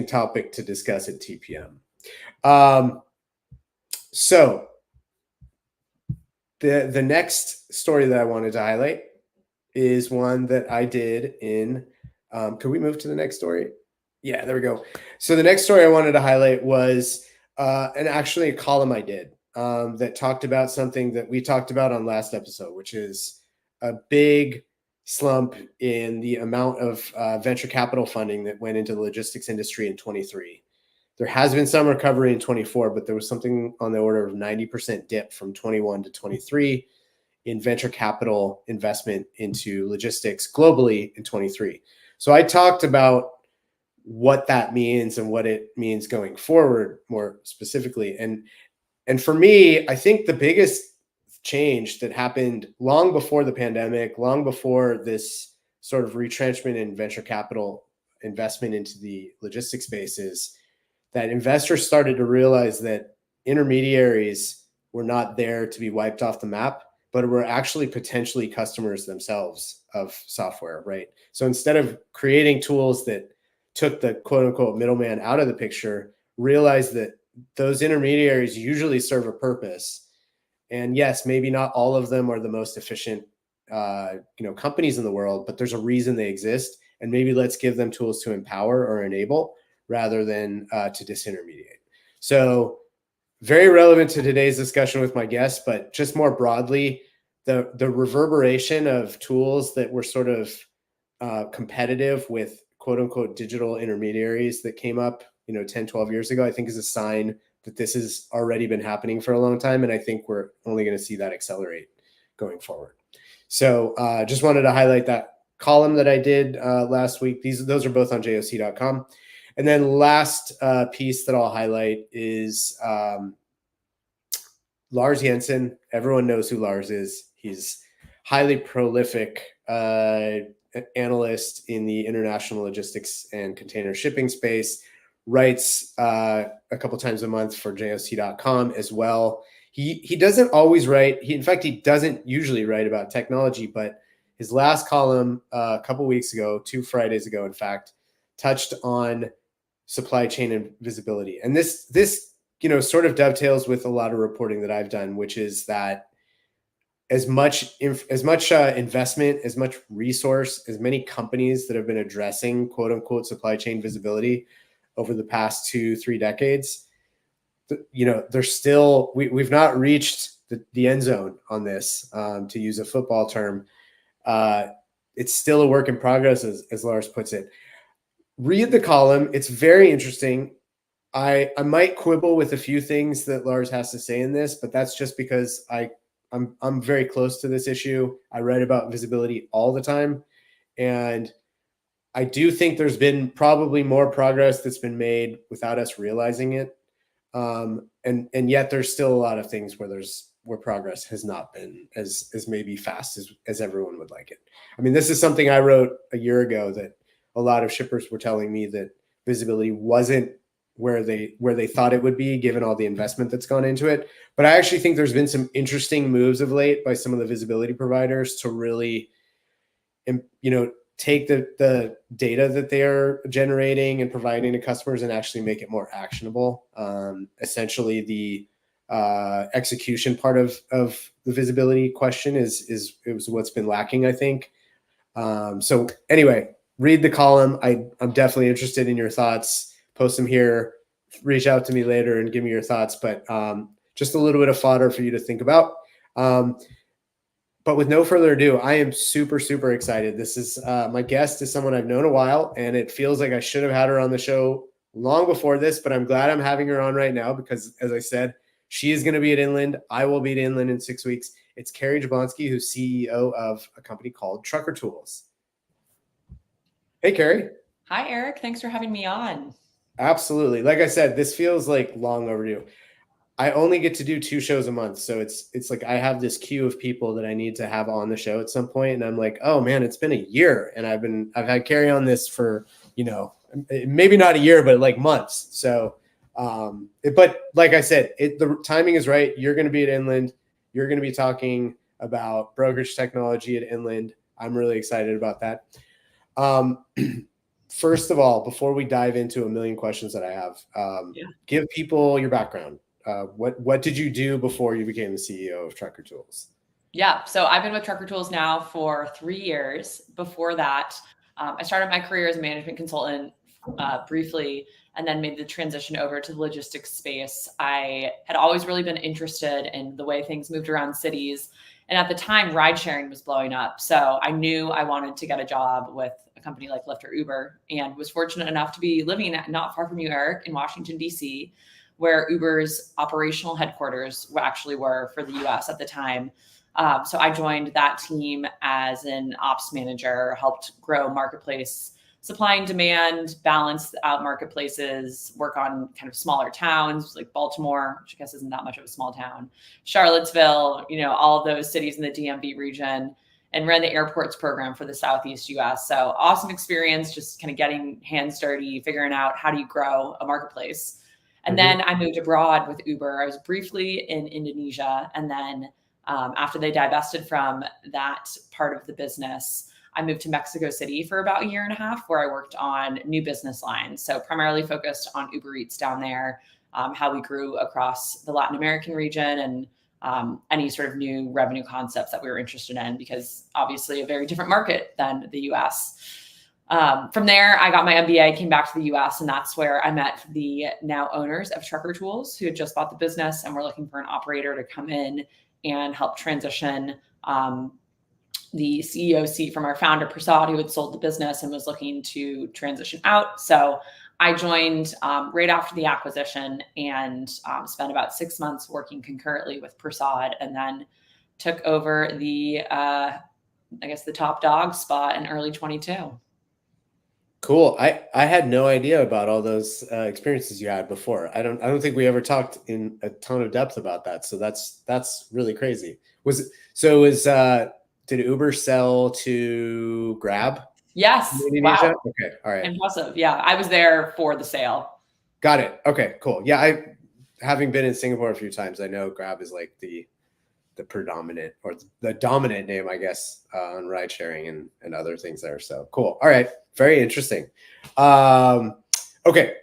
topic to discuss at TPM. So the next story that I wanted to highlight is one that I did in, could we move to the next story? Yeah, there we go. So the next story I wanted to highlight was actually a column I did that talked about something that we talked about on last episode, which is a big slump in the amount of venture capital funding that went into the logistics industry in 23. There has been some recovery in 24, but there was something on the order of 90% dip from 21 to 23 in venture capital investment into logistics globally in 23. So I talked about what that means and what it means going forward more specifically. And for me, I think the biggest change that happened long before the pandemic, long before this sort of retrenchment in venture capital investment into the logistics space, is that investors started to realize that intermediaries were not there to be wiped off the map, but were actually potentially customers themselves of software, right? So instead of creating tools that took the quote unquote middleman out of the picture, realized that those intermediaries usually serve a purpose. And yes, maybe not all of them are the most efficient companies in the world, but there's a reason they exist. And maybe let's give them tools to empower or enable rather than to disintermediate. So very relevant to today's discussion with my guest, but just more broadly, the reverberation of tools that were sort of competitive with quote unquote digital intermediaries that came up 10, 12 years ago, I think is a sign that this has already been happening for a long time. And I think we're only going to see that accelerate going forward. So just wanted to highlight that column that I did last week. Those are both on joc.com. And then last piece that I'll highlight is Lars Jensen. Everyone knows who Lars is. He's highly prolific analyst in the international logistics and container shipping space, writes a couple times a month for joc.com as well. He doesn't always write. In fact, he doesn't usually write about technology, but his last column a couple weeks ago, 2 Fridays ago, in fact, touched on supply chain and visibility. And this sort of dovetails with a lot of reporting that I've done, which is that as much investment, as much resource, as many companies that have been addressing quote unquote supply chain visibility over the past 2-3 decades, there's still, we've not reached the end zone on this, to use a football term. It's still a work in progress, as Lars puts it. Read the column. It's very interesting. I might quibble with a few things that Lars has to say in this, but that's just because I'm very close to this issue. I write about visibility all the time. And I do think there's been probably more progress that's been made without us realizing it. And yet there's still a lot of things where progress has not been as maybe fast as everyone would like it. I mean, this is something I wrote a year ago, that a lot of shippers were telling me that visibility wasn't where they thought it would be, given all the investment that's gone into it. But I actually think there's been some interesting moves of late by some of the visibility providers to really, take the data that they are generating and providing to customers and actually make it more actionable. Essentially, the execution part of the visibility question is what's been lacking, I think. So anyway, read the column. I'm definitely interested in your thoughts. Post them here, reach out to me later and give me your thoughts, but just a little bit of fodder for you to think about. But with no further ado, I am super, super excited. This is my guest is someone I've known a while, and it feels like I should have had her on the show long before this, but I'm glad I'm having her on right now because, as I said, she is going to be at Inland. I will be at Inland in 6 weeks. It's Kary Jablonski, who's CEO of a company called Trucker Tools. Hey, Kary. Hi, Eric. Thanks for having me on. Absolutely. Like I said, this feels like long overdue. I only get to do 2 shows a month. So it's like I have this queue of people that I need to have on the show at some point. And I'm like, oh man, it's been a year. And I've had Kary on this for, maybe not a year, but like months. So, but like I said, the timing is right. You're going to be at Inland. You're going to be talking about brokerage technology at Inland. I'm really excited about that. first of all, before we dive into a million questions that I have, Yeah. give people your background. What did you do before you became the CEO of Trucker Tools? Yeah. So I've been with Trucker Tools now for 3 years. Before that, I started my career as a management consultant briefly, and then made the transition over to the logistics space. I had always really been interested in the way things moved around cities. And at the time, ride sharing was blowing up. So I knew I wanted to get a job with a company like Lyft or Uber, and was fortunate enough to be living not far from you, Eric, in Washington, D.C., where Uber's operational headquarters actually were for the US at the time. So I joined that team as an ops manager, helped grow marketplace supply and demand, balance out marketplaces, work on kind of smaller towns like Baltimore, which I guess isn't that much of a small town, Charlottesville, all of those cities in the DMV region, and ran the airports program for the Southeast US. So awesome experience, just kind of getting hands dirty, figuring out how do you grow a marketplace. And then I moved abroad with Uber. I was briefly in Indonesia, and then after they divested from that part of the business, I moved to Mexico City for about a year and a half, where I worked on new business lines. So primarily focused on Uber Eats down there, how we grew across the Latin American region, and any sort of new revenue concepts that we were interested in, because obviously a very different market than the US. From there, I got my MBA, came back to the US, and that's where I met the now owners of Trucker Tools, who had just bought the business and were looking for an operator to come in and help transition the CEO seat from our founder, Prasad, who had sold the business and was looking to transition out. So I joined right after the acquisition, and spent about 6 months working concurrently with Prasad, and then took over the top dog spot in early 22. Cool. I had no idea about all those experiences you had before. I don't think we ever talked in a ton of depth about that. So that's really crazy. Did Uber sell to Grab in Yes. Indonesia? Wow. Okay. All right. Impressive. Yeah. I was there for the sale. Got it. Okay, cool. Yeah, having been in Singapore a few times, I know Grab is like the predominant or the dominant name, I guess, on ride sharing and other things there. So cool. All right. Very interesting. Okay.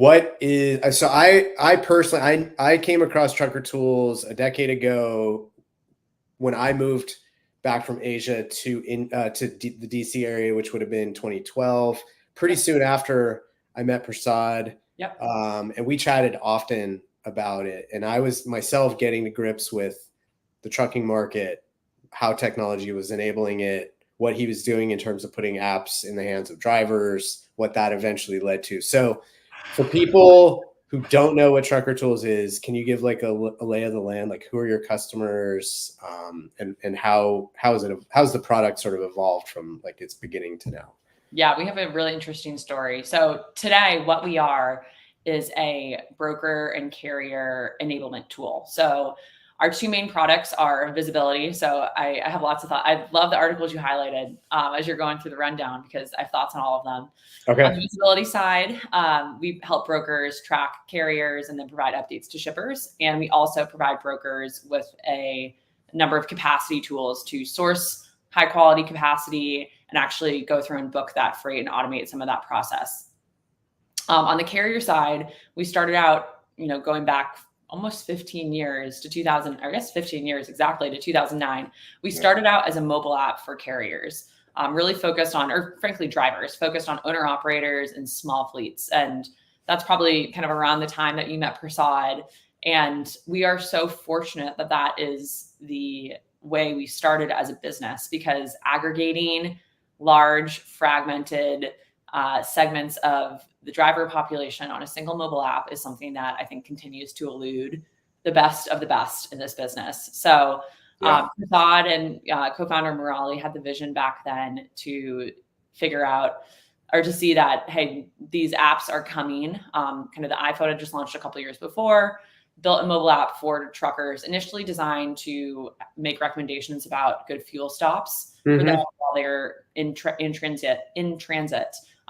I personally, I came across Trucker Tools a decade ago when I moved back from Asia to the DC area, which would have been 2012. Pretty soon after I met Prasad. Yep. And we chatted often about it. And I was myself getting to grips with the trucking market, how technology was enabling it, what he was doing in terms of putting apps in the hands of drivers, what that eventually led to. So for people who don't know what Trucker Tools is, can you give like a lay of the land? Like, who are your customers, and how's the product sort of evolved from like its beginning to now? Yeah, we have a really interesting story. So today, what we are is a broker and carrier enablement tool. So our two main products are visibility. So I have lots of thoughts. I love the articles you highlighted as you're going through the rundown, because I have thoughts on all of them. Okay. On the visibility side, we help brokers track carriers and then provide updates to shippers. And we also provide brokers with a number of capacity tools to source high quality capacity and actually go through and book that freight and automate some of that process. On the carrier side, we started out, going back almost 15 years to 2000, I guess 15 years exactly, to 2009. We started out as a mobile app for carriers, really focused on, or frankly, drivers, focused on owner operators and small fleets. And that's probably kind of around the time that you met Prasad. And we are so fortunate that that is the way we started as a business, because aggregating large, fragmented segments of the driver population on a single mobile app is something that I think continues to elude the best of the best in this business. So Prasad and co-founder Murali had the vision back then to figure out, or to see that, hey, these apps are coming. Kind of the iPhone had just launched a couple of years before, built a mobile app for truckers, initially designed to make recommendations about good fuel stops for them while they're in transit,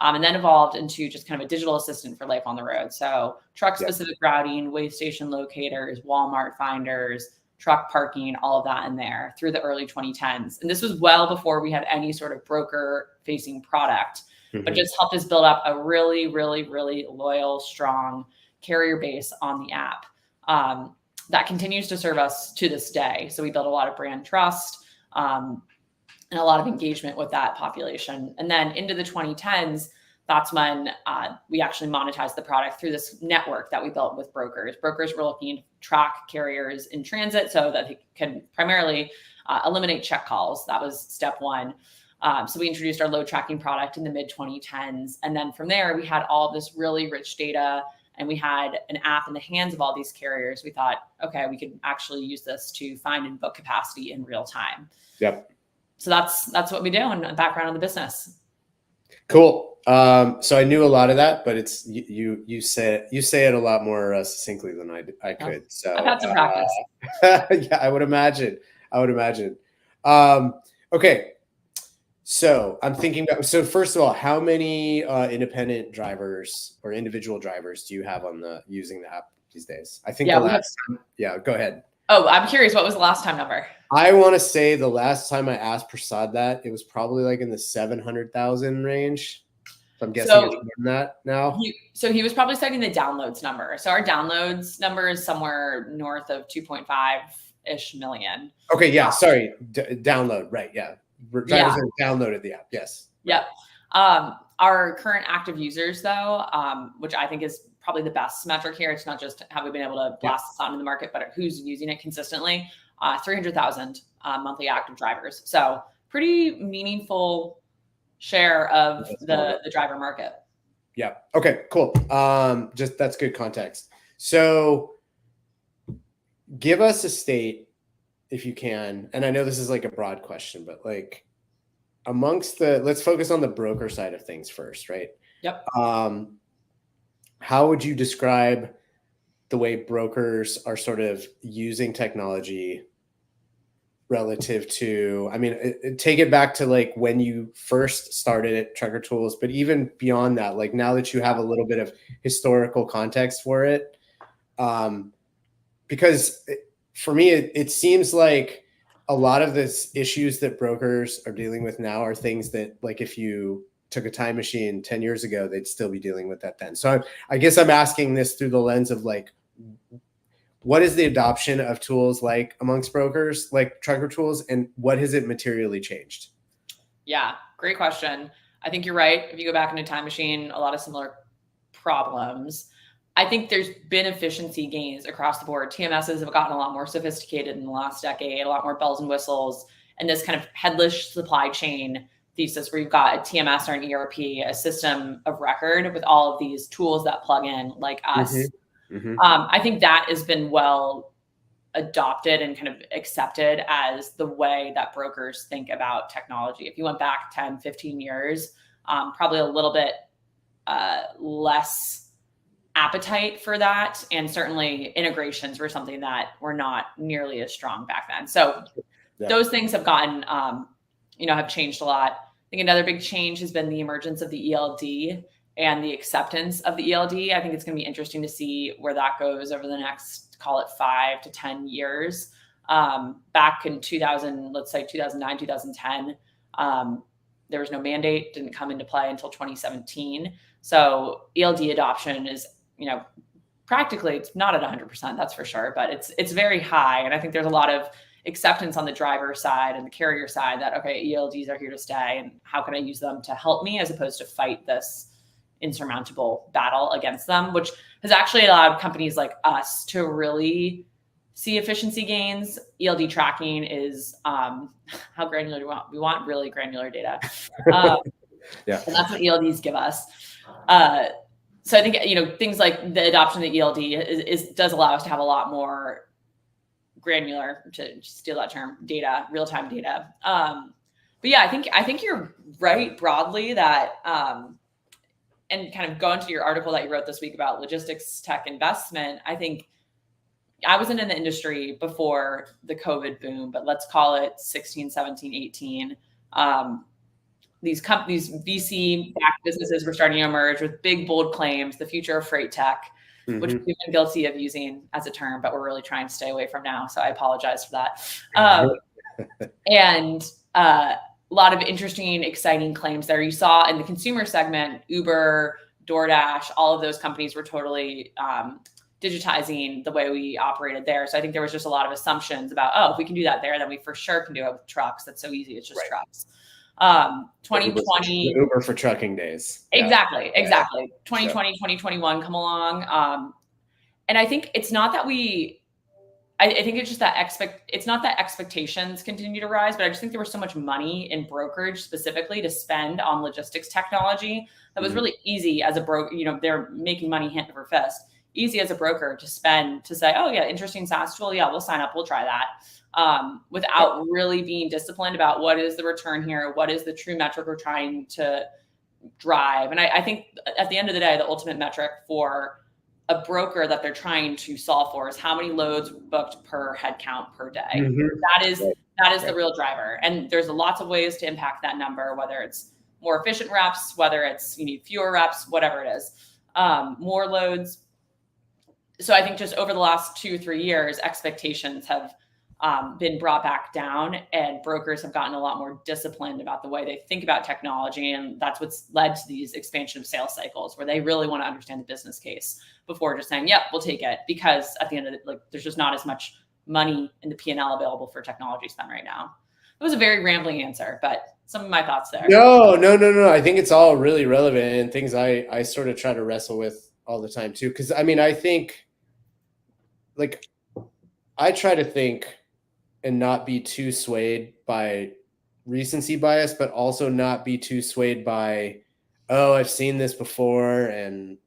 and then evolved into just kind of a digital assistant for life on the road. So truck-specific routing, way station locators, Walmart finders, truck parking, all of that in there through the early 2010s. And this was well before we had any sort of broker-facing product. but just helped us build up a really, really, really loyal, strong carrier base on the app. That continues to serve us to this day. So we built a lot of brand trust and a lot of engagement with that population. And then into the 2010s, that's when we actually monetized the product through this network that we built with brokers. Brokers were looking to track carriers in transit so that they can primarily eliminate check calls. That was step one. So we introduced our load tracking product in the mid 2010s. And then from there, we had all of this really rich data, and we had an app in the hands of all these carriers. We thought, okay, we could actually use this to find and book capacity in real time. Yep. So that's what we do in the background of the business. Cool. So I knew a lot of that, but it's you say it a lot more succinctly than I could. So I've had some practice. Yeah, I would imagine. Okay. So I'm thinking about, so first of all, how many independent drivers or individual drivers do you have using the app these days? I think go ahead. Oh, I'm curious. What was the last time number? I want to say the last time I asked Prasad that, it was probably like in the 700,000 range. So I'm guessing it's more than that now. He was probably citing the downloads number. So our downloads number is somewhere north of 2.5-ish million. Okay. Yeah. Sorry. Download. Right. Yeah. Drivers have downloaded the app. Yes. Yep. Our current active users, though, which I think is probably the best metric here. It's not just have we been able to blast this out into the market, but who's using it consistently. 300,000 monthly active drivers. So pretty meaningful share of the driver market. Yeah. Okay, cool. Just that's good context. So give us a state if you can. And I know this is like a broad question, but like let's focus on the broker side of things first, right? Yep. How would you describe the way brokers are sort of using technology relative to, I mean, take it back to like when you first started at Trucker Tools, but even beyond that, like now that you have a little bit of historical context for it, because for me, it seems like a lot of the issues that brokers are dealing with now are things that, like, if you took a time machine 10 years ago, they'd still be dealing with that then. So I guess I'm asking this through the lens of like, what is the adoption of tools like amongst brokers, like Trucker Tools, and what has it materially changed? Yeah, great question. I think you're right. If you go back in a time machine, a lot of similar problems. I think there's been efficiency gains across the board. TMSs have gotten a lot more sophisticated in the last decade, a lot more bells and whistles, and this kind of headless supply chain thesis where you've got a TMS or an ERP, a system of record with all of these tools that plug in like us. Mm-hmm. I think that has been well adopted and kind of accepted as the way that brokers think about technology. If you went back 10, 15 years, probably a little bit less appetite for that. And certainly integrations were something that were not nearly as strong back then. So those things have gotten, have changed a lot. I think another big change has been the emergence of the ELD and the acceptance of the ELD. I think it's going to be interesting to see where that goes over the next, call it 5 to 10 years. Back in 2009, 2010, there was no mandate, didn't come into play until 2017. So ELD adoption is, practically, it's not at 100%, that's for sure, but it's very high. And I think there's a lot of acceptance on the driver side and the carrier side that, okay, ELDs are here to stay, and how can I use them to help me as opposed to fight this insurmountable battle against them, which has actually allowed companies like us to really see efficiency gains. ELD tracking is how granular do we want? We want really granular data. Yeah. And that's what ELDs give us. So I think, things like the adoption of the ELD does allow us to have a lot more granular, to steal that term, data, real-time data. But yeah, I think you're right broadly that, and kind of go into your article that you wrote this week about logistics tech investment. I think I wasn't in the industry before the COVID boom, but let's call it 16, 17, 18. These companies, VC-backed businesses were starting to emerge with big, bold claims, the future of freight tech, which we've been guilty of using as a term, but we're really trying to stay away from now. So I apologize for that. And lot of interesting, exciting claims there. You saw in the consumer segment, Uber, DoorDash, all of those companies were totally digitizing the way we operated there. So I think there was just a lot of assumptions about, oh, if we can do that there, then we for sure can do it with trucks. That's so easy. It's just trucks. 2020 the Uber for trucking days. Exactly. Yeah. 2020, 2021 come along. And I think it's not that I think it's just that it's not that expectations continue to rise, but I just think there was so much money in brokerage specifically to spend on logistics technology that was really easy as a broker. They're making money hand over fist, easy as a broker to spend, to say, oh yeah, interesting SaaS tool. Yeah, we'll sign up. We'll try that. Without really being disciplined about what is the return here, what is the true metric we're trying to drive. And I think at the end of the day, the ultimate metric for a broker that they're trying to solve for is how many loads booked per head count per day. That is the real driver. And there's lots of ways to impact that number, whether it's more efficient reps, whether it's you need fewer reps, whatever it is, more loads. So I think just over the last 2-3 years, expectations have been brought back down, and brokers have gotten a lot more disciplined about the way they think about technology. And that's what's led to these expansion of sales cycles, where they really want to understand the business case before just saying, yep, we'll take it. Because at the end of it, there's just not as much money in the P&L available for technology spend right now. It was a very rambling answer, but some of my thoughts there. No. I think it's all really relevant and things I sort of try to wrestle with all the time too. Because I think I try to think and not be too swayed by recency bias, but also not be too swayed by, oh, I've seen this before. And,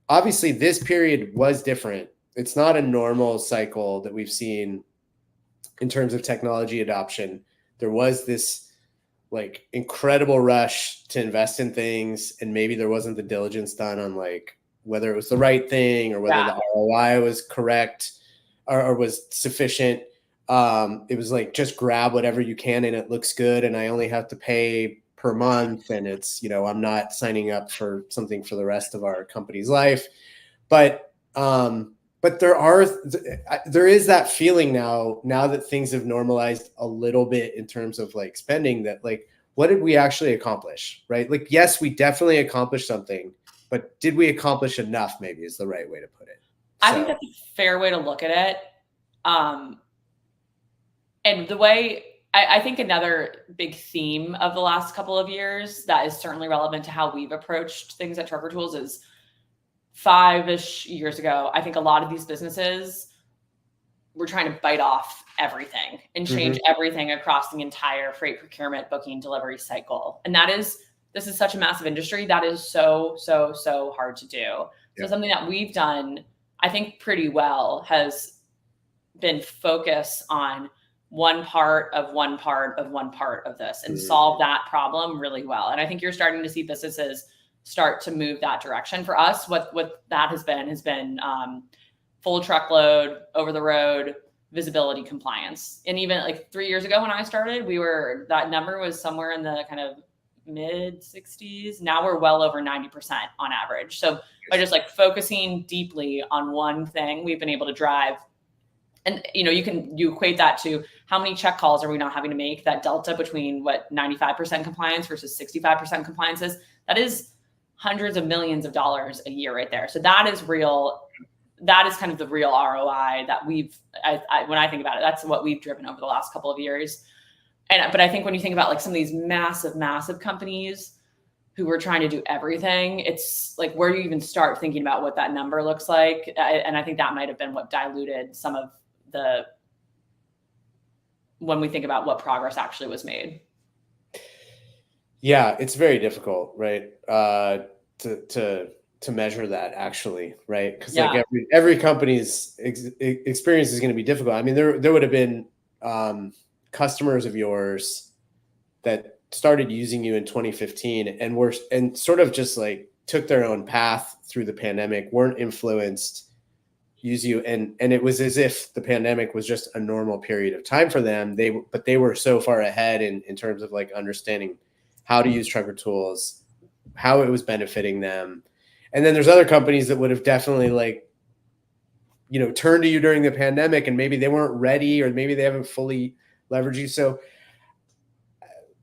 obviously this period was different. It's not a normal cycle that we've seen in terms of technology adoption. There was this incredible rush to invest in things, and maybe there wasn't the diligence done on whether it was the right thing or whether the ROI was correct or was sufficient. It was just grab whatever you can and it looks good, and I only have to pay per month, and it's I'm not signing up for something for the rest of our company's life. But there is that feeling now that things have normalized a little bit in terms of spending, that what did we actually accomplish, right? Yes, we definitely accomplished something, but did we accomplish enough, maybe is the right way to put it. I think that's a fair way to look at it. And the way I think another big theme of the last couple of years that is certainly relevant to how we've approached things at Trucker Tools is 5-ish years ago, I think a lot of these businesses were trying to bite off everything and change everything across the entire freight procurement, booking, delivery cycle. And this is such a massive industry that is so hard to do. So something that we've done, I think pretty well, has been focus on one part of this and solve that problem really well. And I think you're starting to see businesses start to move that direction. For us, what that has been full truckload, over the road, visibility compliance. And even 3 years ago when I started, that number was somewhere in the kind of mid 60s. Now we're well over 90% on average. So by just focusing deeply on one thing, we've been able to drive. And you equate that to how many check calls are we not having to make, that delta between what 95% compliance versus 65% compliance is. That is hundreds of millions of dollars a year right there. So that is real. That is kind of the real ROI that when I think about it, that's what we've driven over the last couple of years. But I think when you think about some of these massive companies who were trying to do everything, it's where do you even start thinking about what that number looks like? And I think that might have been what diluted some of when we think about what progress actually was made. Yeah, it's very difficult, right? To measure that actually, right? Because every company's experience is going to be difficult. I mean, there would have been customers of yours that started using you in 2015 and sort of just took their own path through the pandemic, weren't influenced, use you, and it was as if the pandemic was just a normal period of time for them. But they were so far ahead in terms of understanding how to use Trucker Tools, how it was benefiting them. And then there's other companies that would have definitely turned to you during the pandemic, and maybe they weren't ready, or maybe they haven't fully leveraged you. So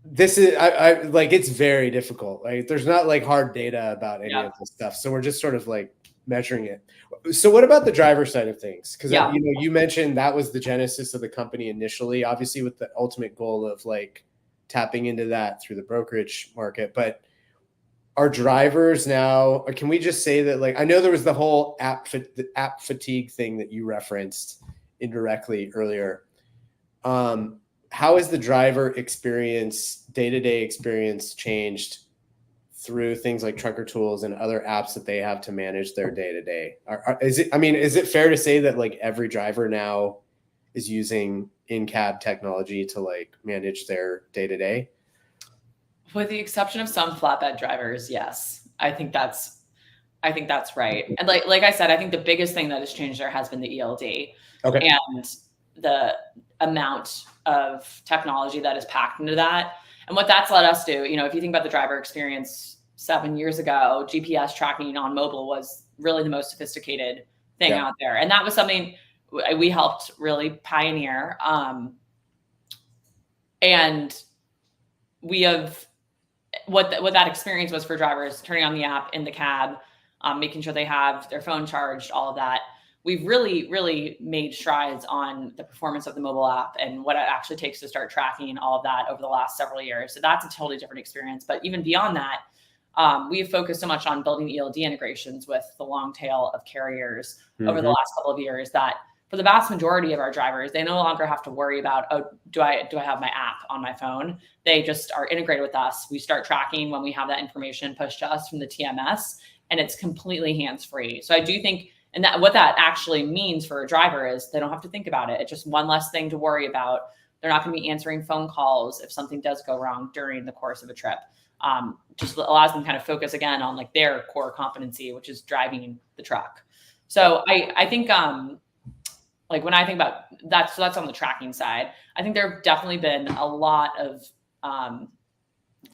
this is I like it's very difficult. Like there's not like hard data about any Yeah. of this stuff. So we're just sort of like measuring it. So what about the driver side of things? Because Yeah. you mentioned that was the genesis of the company initially, obviously with the ultimate goal of like tapping into that through the brokerage market. But are drivers now, or can we just say that, like, I know there was the whole app fatigue thing that you referenced indirectly earlier. How has the driver experience, day-to-day experience changed through things like Trucker Tools and other apps that they have to manage their day-to-day? Is it fair to say that like every driver now is using in-cab technology to like manage their day-to-day? With the exception of some flatbed drivers, yes. I think that's right. And like I said, I think the biggest thing that has changed there has been the ELD Okay. and the amount of technology that is packed into that. And what that's let us do, if you think about the driver experience 7 years ago, GPS tracking on mobile was really the most sophisticated thing Yeah. out there. And that was something we helped really pioneer. And we have what that experience was for drivers, turning on the app in the cab, making sure they have their phone charged, all of that. We've really, really made strides on the performance of the mobile app and what it actually takes to start tracking all of that over the last several years. So that's a totally different experience. But even beyond that, we have focused so much on building ELD integrations with the long tail of carriers over the last couple of years that for the vast majority of our drivers, they no longer have to worry about, oh, do I have my app on my phone? They just are integrated with us. We start tracking when we have that information pushed to us from the TMS, and it's completely hands-free. So I do think, and that what that actually means for a driver is they don't have to think about it. It's just one less thing to worry about. They're not going to be answering phone calls if something does go wrong during the course of a trip. Just allows them to kind of focus again on like their core competency, which is driving the truck. So I think like when I think about that, so that's on the tracking side. I think there have definitely been a lot of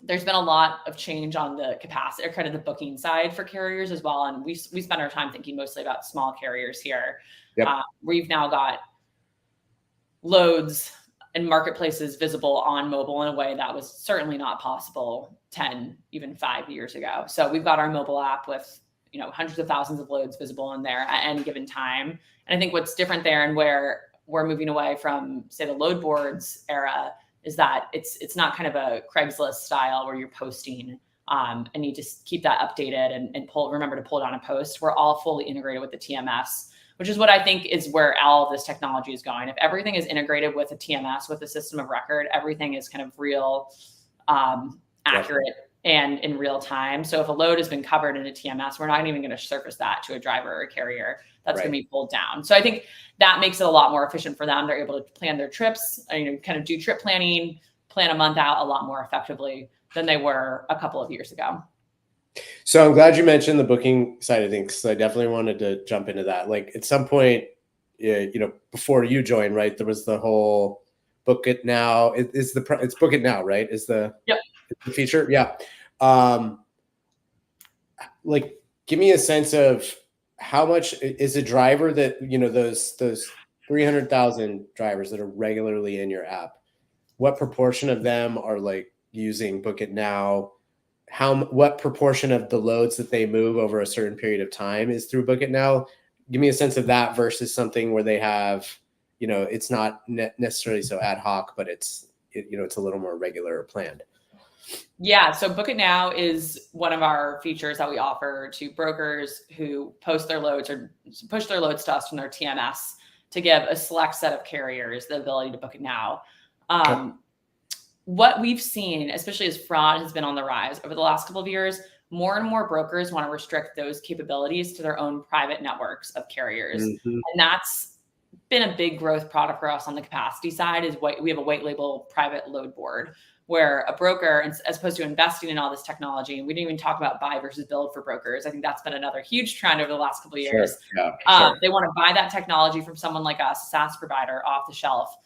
there's been a lot of change on the capacity or kind of the booking side for carriers as well. And we spend our time thinking mostly about small carriers here. Yep. We've now got loads and marketplaces visible on mobile in a way that was certainly not possible 10, even 5 years ago. So we've got our mobile app with hundreds of thousands of loads visible in there at any given time. And I think what's different there and where we're moving away from, say, the load boards era is that it's not kind of a Craigslist style where you're posting and you just keep that updated and remember to pull down a post. We're all fully integrated with the TMS, which is what I think is where all of this technology is going. If everything is integrated with a TMS, with a system of record, everything is kind of real, accurate, and in real time. So if a load has been covered in a TMS, we're not even going to surface that to a driver or a carrier. That's going to be pulled down. So I think that makes it a lot more efficient for them. They're able to plan their trips, kind of do trip planning, plan a month out a lot more effectively than they were a couple of years ago. So I'm glad you mentioned the booking side of things, because I definitely wanted to jump into that. Like at some point, before you joined, right, there was the whole book it now. It's book it now, right? Is the feature? Yeah. Like, give me a sense of how much is a driver that, those 300,000 drivers that are regularly in your app, what proportion of them are like using Book It Now? What proportion of the loads that they move over a certain period of time is through Book It Now? Give me a sense of that versus something where they have, it's not necessarily so ad hoc, but it's a little more regular or planned. Yeah, so Book It Now is one of our features that we offer to brokers who post their loads or push their loads to us from their TMS to give a select set of carriers the ability to book it now. What we've seen, especially as fraud has been on the rise over the last couple of years, more and more brokers want to restrict those capabilities to their own private networks of carriers. And that's been a big growth product for us on the capacity side. Is we have a white label private load board where a broker, as opposed to investing in all this technology, and we didn't even talk about buy versus build for brokers. I think that's been another huge trend over the last couple of years. They want to buy that technology from someone like us, a SaaS provider, off the shelf.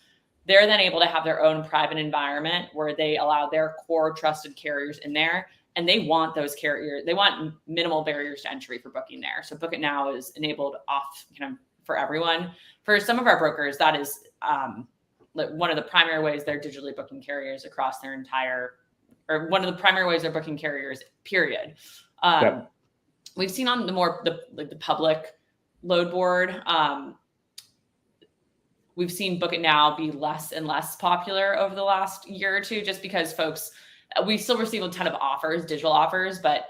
They're then able to have their own private environment where they allow their core trusted carriers in there. And they want those carriers, they want minimal barriers to entry for booking there. So Book It Now is enabled off kind of for everyone. For some of our brokers, that is one of the primary ways they're digitally booking carriers across their entire, or one of the primary ways they're booking carriers, period. We've seen on the public load board, we've seen Book It Now be less and less popular over the last year or two, just because we still receive a ton of offers, digital offers, but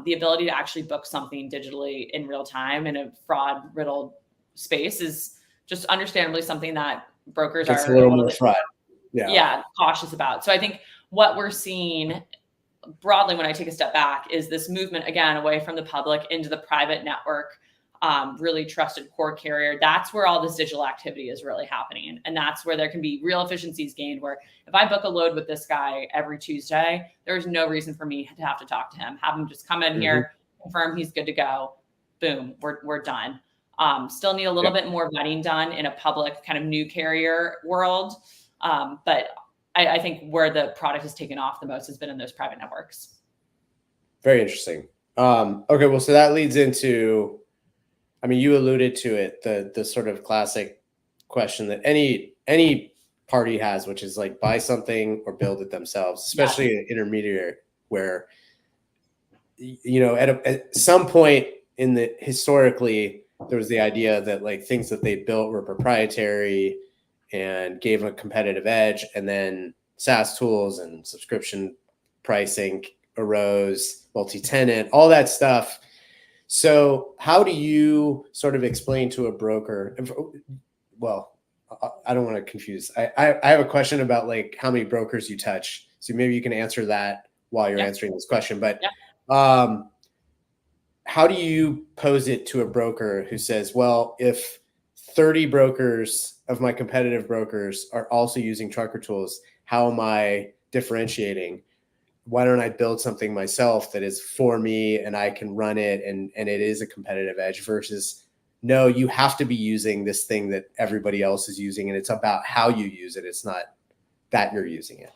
the ability to actually book something digitally in real time in a fraud-riddled space is just understandably something that brokers it's are a little more fraud. Cautious about. So I think what we're seeing broadly, when I take a step back, is this movement again away from the public into the private network, really trusted core carrier. That's where all this digital activity is really happening. And that's where there can be real efficiencies gained, where if I book a load with this guy every Tuesday, there's no reason for me to have to talk to him. Have him just come in here, confirm he's good to go. Boom, we're done. Still need a little bit more vetting done in a public kind of new carrier world. But I think where the product has taken off the most has been in those private networks. Very interesting. Okay, well, so that leads into, I mean, you alluded to it, the sort of classic question that any party has, which is like buy something or build it themselves, especially an intermediary, where, you know, at some point in the historically, there was the idea that like things that they built were proprietary and gave a competitive edge, and then SaaS tools and subscription pricing arose, multi-tenant, all that stuff. So how do you sort of explain to a broker? Well, I don't want to confuse. I have a question about like how many brokers you touch. So maybe you can answer that while you're answering this question. But how do you pose it to a broker who says, well, if 30 brokers of my competitive brokers are also using trucker tools, how am I differentiating? Why don't I build something myself that is for me and I can run it and it is a competitive edge, versus no, you have to be using this thing that everybody else is using, and it's about how you use it. It's not that you're using it.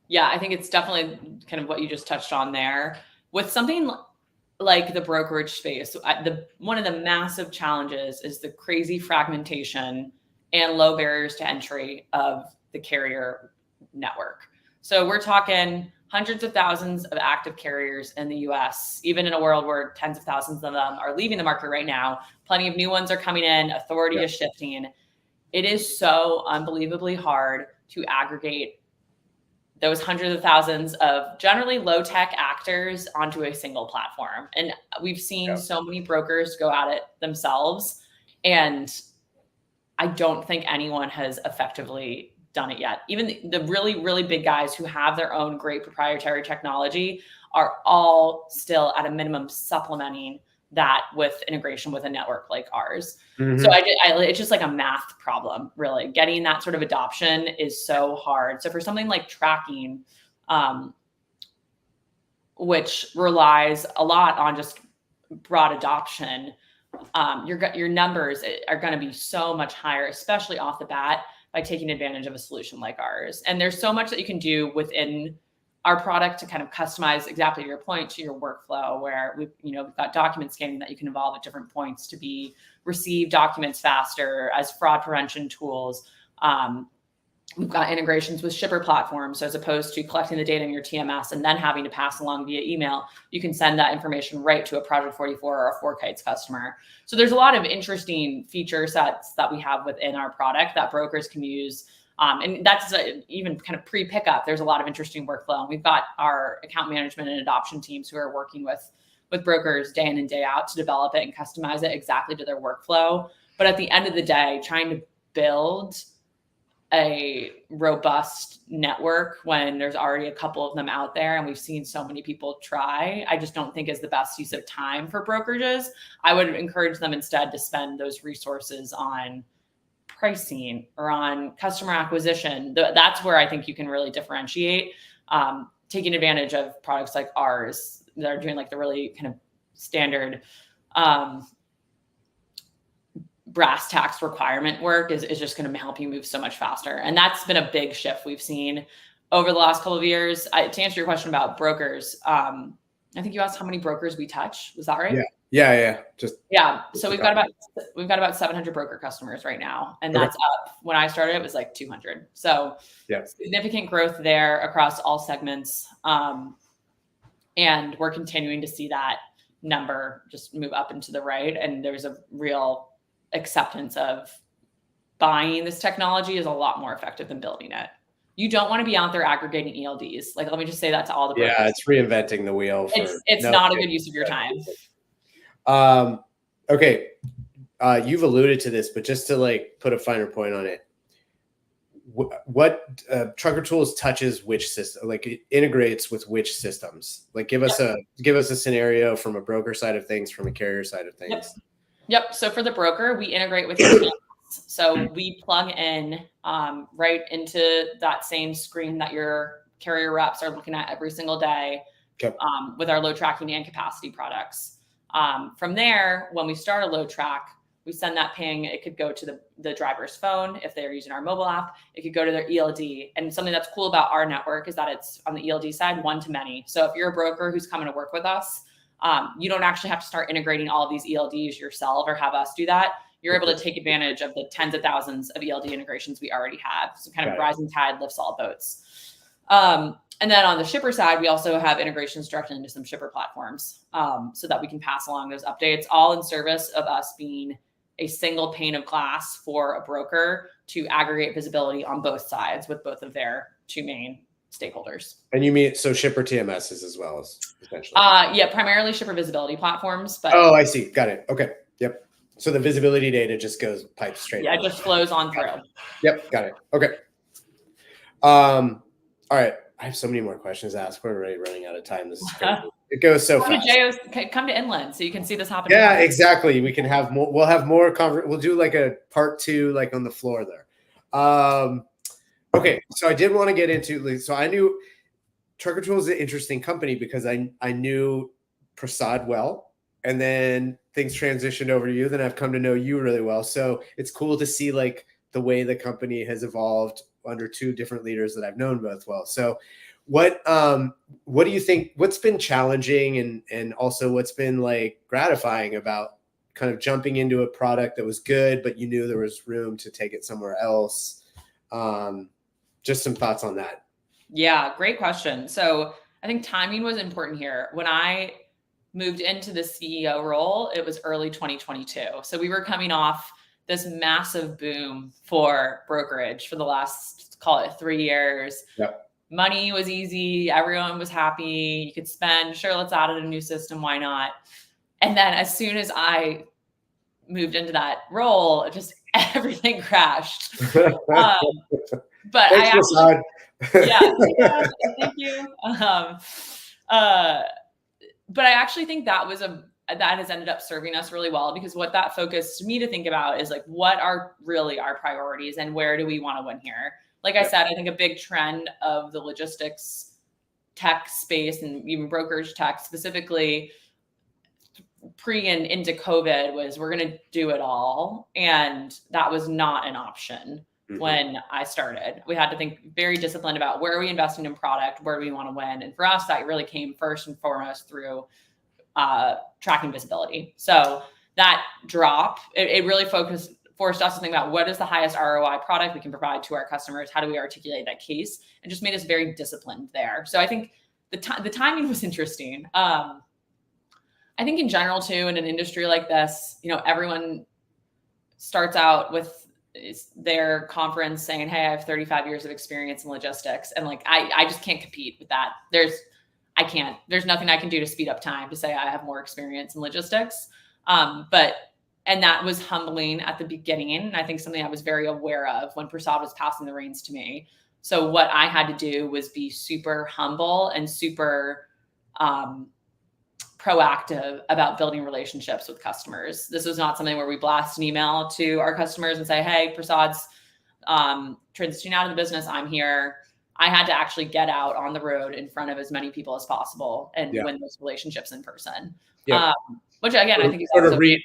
Yeah, I think it's definitely kind of what you just touched on there. With something like the brokerage space, one of the massive challenges is the crazy fragmentation and low barriers to entry of the carrier network. So we're talking hundreds of thousands of active carriers in the US, even in a world where tens of thousands of them are leaving the market right now. Plenty of new ones are coming in, authority is shifting. It is so unbelievably hard to aggregate those hundreds of thousands of generally low tech actors onto a single platform. And we've seen so many brokers go at it themselves. And I don't think anyone has effectively done it yet. Even the really, really big guys who have their own great proprietary technology are all still at a minimum supplementing that with integration with a network like ours. So it's just like a math problem, really. Getting that sort of adoption is so hard. So for something like tracking, which relies a lot on just broad adoption, your numbers are going to be so much higher, especially off the bat, by taking advantage of a solution like ours. And there's so much that you can do within our product to kind of customize, exactly your point, to your workflow, where we've got document scanning that you can evolve at different points to receive documents faster, as fraud prevention tools. We've got integrations with shipper platforms. So as opposed to collecting the data in your TMS and then having to pass along via email, you can send that information right to a Project 44 or a 4Kites customer. So there's a lot of interesting feature sets that we have within our product that brokers can use. And that's even kind of pre-pickup. There's a lot of interesting workflow. And we've got our account management and adoption teams who are working with brokers day in and day out to develop it and customize it exactly to their workflow. But at the end of the day, trying to build a robust network when there's already a couple of them out there, and we've seen so many people try, I just don't think is the best use of time for brokerages. I would encourage them instead to spend those resources on pricing or on customer acquisition. That's where I think you can really differentiate, taking advantage of products like ours that are doing like the really kind of standard brass tacks requirement work is just going to help you move so much faster. And that's been a big shift we've seen over the last couple of years. To answer your question about brokers, I think you asked how many brokers we touch. Was that right? Yeah. Just So we've got about 700 broker customers right now, and that's up. When I started, it was like 200. So significant growth there across all segments, and we're continuing to see that number just move up and to the right. And there's a real acceptance of buying this technology is a lot more effective than building it. You don't want to be out there aggregating ELDs. Like, let me just say that to all the brokers. Yeah, it's reinventing the wheel. It's not a good use of your time. Okay. You've alluded to this, but just to like put a finer point on it, what Trucker Tools touches which system, like it integrates with which systems? Like give us a scenario from a broker side of things, from a carrier side of things. Yep. So for the broker, we integrate with your so we plug in right into that same screen that your carrier reps are looking at every single day with our load tracking and capacity products. From there, when we start a load track, we send that ping. It could go to the driver's phone if they're using our mobile app. It could go to their ELD. And something that's cool about our network is that it's on the ELD side, one to many. So if you're a broker who's coming to work with us, you don't actually have to start integrating all of these ELDs yourself or have us do that. You're able to take advantage of the tens of thousands of ELD integrations we already have. So kind of rising tide lifts all boats. And then on the shipper side, we also have integrations directly into some shipper platforms so that we can pass along those updates, all in service of us being a single pane of glass for a broker to aggregate visibility on both sides with both of their two main stakeholders. And you mean, so shipper TMSs as well as essentially? Yeah, primarily shipper visibility platforms. But I see. Got it. Okay. Yep. So the visibility data just pipes straight. Yeah, it just flows on through. Yep. Got it. Okay. All right. I have so many more questions to ask. We're already running out of time. This is crazy. It goes so fast. Come to Inland so you can see this happen. Yeah, exactly. We can have more. We'll have more. We'll do like a part 2, like on the floor there. Okay. So I did want to get into. So I knew Trucker Tools is an interesting company because I knew Prasad well, and then things transitioned over to you. Then I've come to know you really well. So it's cool to see like the way the company has evolved under 2 different leaders that I've known both well. So what do you think, what's been challenging and also what's been like gratifying about kind of jumping into a product that was good, but you knew there was room to take it somewhere else? Just some thoughts on that. Yeah, great question. So I think timing was important here. When I moved into the CEO role, it was early 2022. So we were coming off this massive boom for brokerage for the last, call it 3 years. Yep. Money was easy. Everyone was happy. You could spend. Sure, let's add in a new system. Why not? And then as soon as I moved into that role, just everything crashed. But Thanks, I actually, thank you. But I actually think that has ended up serving us really well, because what that focused me to think about is like, what are really our priorities and where do we want to win here? Like I said, I think a big trend of the logistics tech space and even brokerage tech specifically pre and into COVID was we're going to do it all. And that was not an option when I started. We had to think very disciplined about where are we investing in product, where do we want to win? And for us, that really came first and foremost through tracking visibility. So that drop, it really forced us to think about what is the highest ROI product we can provide to our customers? How do we articulate that case? And just made us very disciplined there. So I think the timing was interesting. I think in general too, in an industry like this, everyone starts out with their conference saying, hey, I have 35 years of experience in logistics. And like, I just can't compete with that. There's nothing I can do to speed up time to say I have more experience in logistics. And that was humbling at the beginning. And I think something I was very aware of when Prasad was passing the reins to me. So what I had to do was be super humble and super proactive about building relationships with customers. This was not something where we blast an email to our customers and say, hey, Prasad's transitioning out of the business. I'm here. I had to actually get out on the road in front of as many people as possible and win those relationships in person. Yeah. Which again, I think is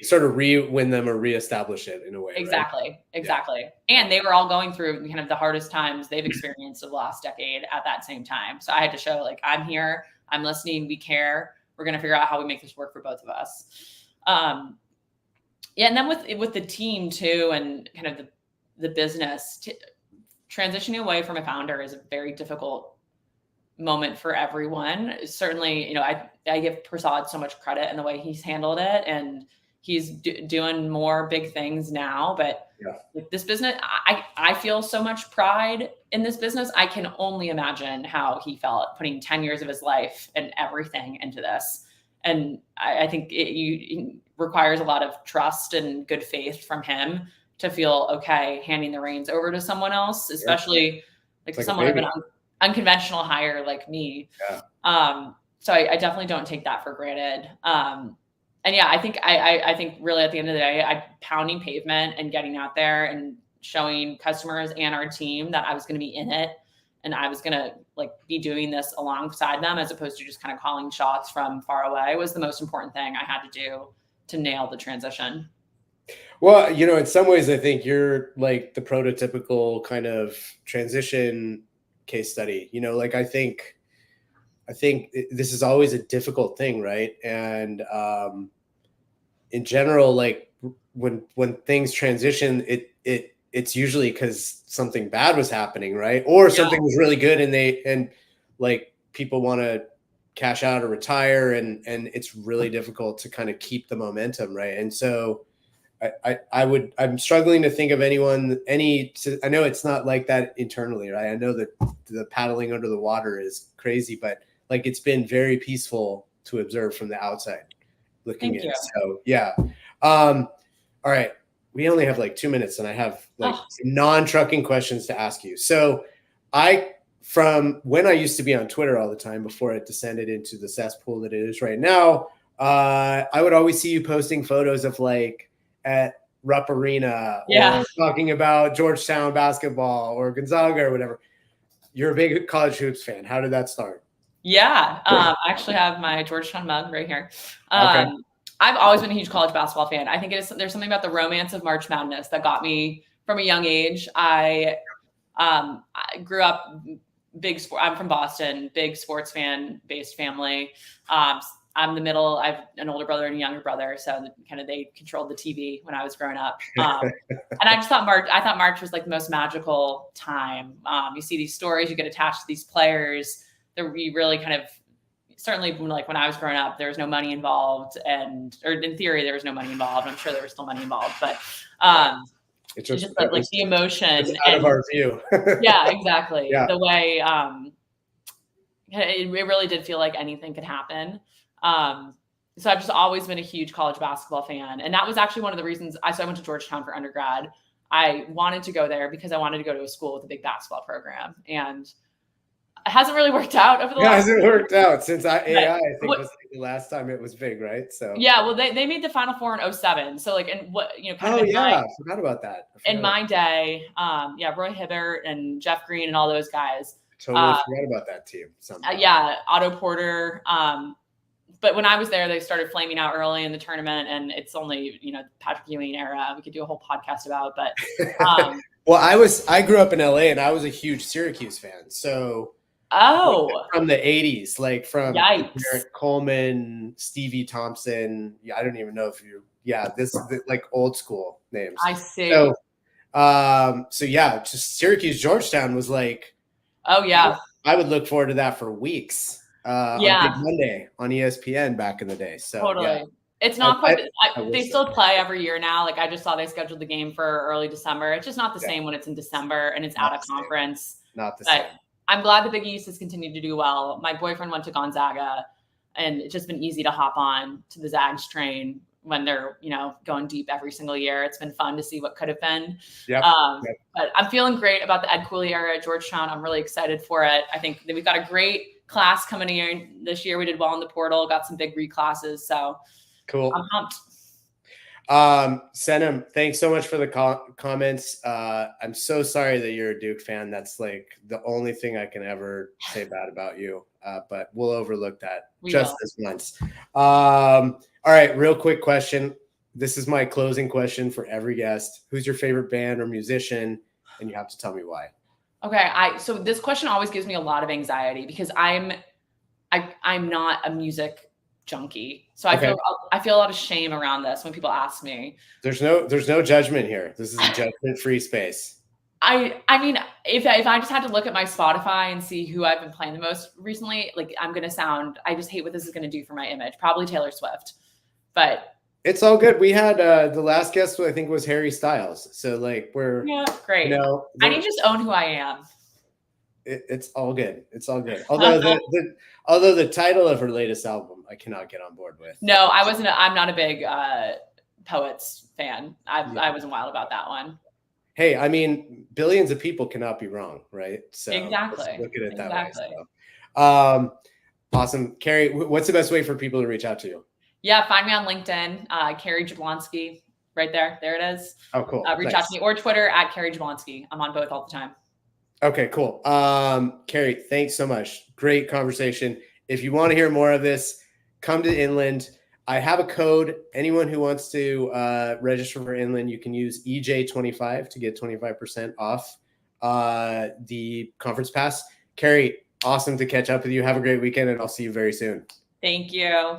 sort of re-win them or reestablish it in a way. Exactly. Right? Exactly. Yeah. And they were all going through kind of the hardest times they've experienced over the last decade at that same time. So I had to show like, I'm here, I'm listening, we care. We're going to figure out how we make this work for both of us. Yeah, and then with the team too, and kind of the business, transitioning away from a founder is a very difficult moment for everyone. Certainly, I give Prasad so much credit in the way he's handled it, and he's doing more big things now. But Yeah. with this business, I feel so much pride in this business. I can only imagine how he felt putting 10 years of his life and everything into this. And I think it requires a lot of trust and good faith from him to feel okay handing the reins over to someone else, especially like It's like a someone of an baby. unconventional hire like me. Yeah. So I definitely don't take that for granted. And yeah, I think really at the end of the day, I pounding pavement and getting out there and showing customers and our team that I was going to be in it, and I was going to like be doing this alongside them as opposed to just kind of calling shots from far away was the most important thing I had to do to nail the transition. Well, in some ways, I think you're like the prototypical kind of transition case study. Like I think this is always a difficult thing, right? And in general, like when things transition, it's usually because something bad was happening, right? Or something was really good, and like people want to cash out or retire, and it's really difficult to kind of keep the momentum, right? And so I'm struggling to think of anyone, I know it's not like that internally, right? I know that the paddling under the water is crazy, but like it's been very peaceful to observe from the outside looking Thank in. you. So yeah. All right. We only have like 2 minutes, and I have like non-trucking questions to ask you. So from when I used to be on Twitter all the time before it descended into the cesspool that it is right now, I would always see you posting photos of like at Rupp Arena or talking about Georgetown basketball or Gonzaga or whatever. You're a big college hoops fan. How did that start? Yeah. I actually have my Georgetown mug right here. Okay. I've always been a huge college basketball fan. I think there's something about the romance of March Madness that got me from a young age. I grew up big sport. I'm from Boston, big sports fan based family. I'm the middle. I have an older brother and a younger brother, so kind of they controlled the TV when I was growing up. And I just thought March was like the most magical time. You see these stories, you get attached to these players. You really kind of certainly like when I was growing up, there was no money involved, or in theory there was no money involved. I'm sure there was still money involved, but it's just like the emotion. It's out of our view. Yeah, exactly. Yeah. The way it really did feel like anything could happen. So I've just always been a huge college basketball fan. And that was actually one of the reasons I went to Georgetown for undergrad. I wanted to go there because I wanted to go to a school with a big basketball program. And it hasn't really worked out over the last. It hasn't worked out since I think was like the last time it was big, right? So yeah, well, they made the Final Four in 2007. So like, and what kind of I forgot about that. In my day, Roy Hibbert and Jeff Green and all those guys. Totally forgot about that team. Otto Porter. But when I was there, they started flaming out early in the tournament, and it's only Patrick Ewing era. We could do a whole podcast about, but well, I grew up in LA, and I was a huge Syracuse fan. So from the 80s, like from Garrett Coleman, Stevie Thompson. Yeah, I don't even know if this like old school names. I see. So just Syracuse Georgetown was like, oh yeah, I would look forward to that for weeks. On Big Monday on ESPN back in the day. So totally. It's not quite. They still play every year now. Like I just saw they scheduled the game for early December. It's just not the same when it's in December and it's out of conference. Not the same. I'm glad the Big East has continued to do well. My boyfriend went to Gonzaga, and it's just been easy to hop on to the Zags train when they're going deep every single year. It's been fun to see what could have been. But I'm feeling great about the Ed Cooley era at Georgetown. I'm really excited for it. I think that we've got a great class coming in this year. We did well in the portal, got some big reclasses. So cool. I'm pumped. Senem, thanks so much for the comments. I'm so sorry that you're a Duke fan. That's like the only thing I can ever say bad about you. But we'll overlook that this once. All right, real quick question. This is my closing question for every guest. Who's your favorite band or musician? And you have to tell me why. Okay. So this question always gives me a lot of anxiety because I'm not a music junky. So I feel a lot of shame around this when people ask me. There's no judgment here. This is a judgment-free space. I mean, if I just had to look at my Spotify and see who I've been playing the most recently, like I just hate what this is gonna do for my image. Probably Taylor Swift, but it's all good. We had the last guest I think was Harry Styles, so like we're great. You know, I need to just own who I am. It's all good. It's all good. Although the title of her latest album, I cannot get on board with. No, I'm not a big Poets fan. I wasn't wild about that one. Hey, I mean, billions of people cannot be wrong, right? So exactly. Look at it that way. So. Awesome. Kary, what's the best way for people to reach out to you? Yeah, find me on LinkedIn, Kary Jablonski, right there. There it is. Oh, cool. Reach out to me, or Twitter @Kary Jablonski. I'm on both all the time. Okay, cool. Kary, thanks so much. Great conversation. If you want to hear more of this, come to Inland. I have a code. Anyone who wants to register for Inland, you can use EJ25 to get 25% off the conference pass. Kary, awesome to catch up with you. Have a great weekend, and I'll see you very soon. Thank you.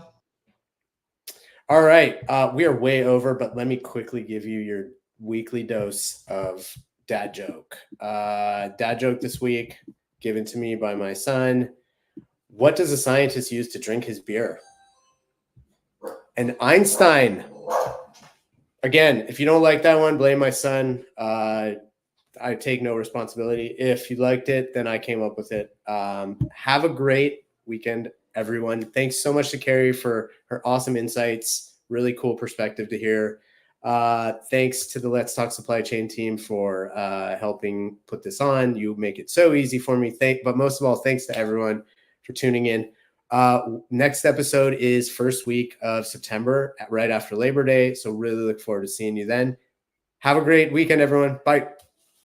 All right. We are way over, but let me quickly give you your weekly dose of dad joke. Dad joke this week, given to me by my son. What does a scientist use to drink his beer? An Einstein. Again, if you don't like that one, blame my son. I take no responsibility. If you liked it, then I came up with it. Have a great weekend, everyone. Thanks so much to Kary for her awesome insights. Really cool perspective to hear. Thanks to the Let's Talk Supply Chain team for helping put this on. You make it so easy for me. But most of all, thanks to everyone for tuning in. Next episode is first week of September, right after Labor Day. So really look forward to seeing you then. Have a great weekend, everyone. Bye.